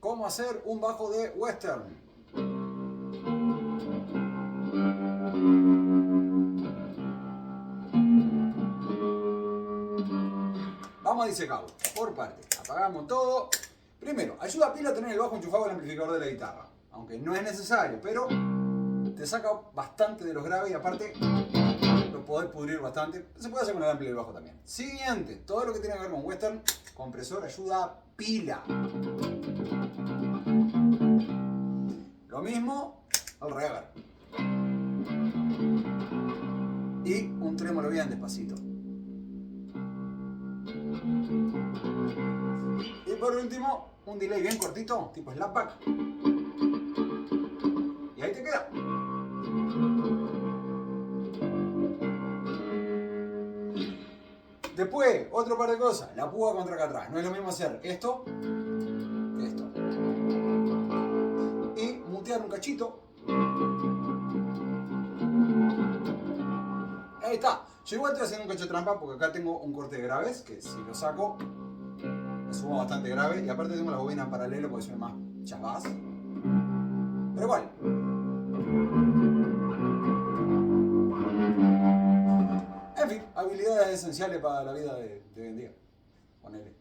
cómo hacer un bajo de western. Vamos a disecarlo, por parte. Apagamos todo. Primero, ayuda a pila a tener el bajo enchufado al amplificador de la guitarra. Aunque no es necesario, pero te saca bastante de los graves y aparte lo podés pudrir bastante. Se puede hacer con el ampli del bajo también. Siguiente, todo lo que tiene que ver con western, compresor ayuda a pila. Lo mismo al reverb. Y un trémolo bien despacito. Y por último, un delay bien cortito, tipo slapback. Y ahí te queda. Después, otro par de cosas. La púa contra acá atrás. No es lo mismo hacer esto que esto. Y mutear un cachito. Ahí está. Yo igual estoy haciendo un cacho de trampa porque acá tengo un corte de graves que si lo saco me sumo bastante grave. Y aparte tengo la bobina en paralelo porque soy más chavaz. Pero igual. En fin, habilidades esenciales para la vida de hoy en día. Ponele.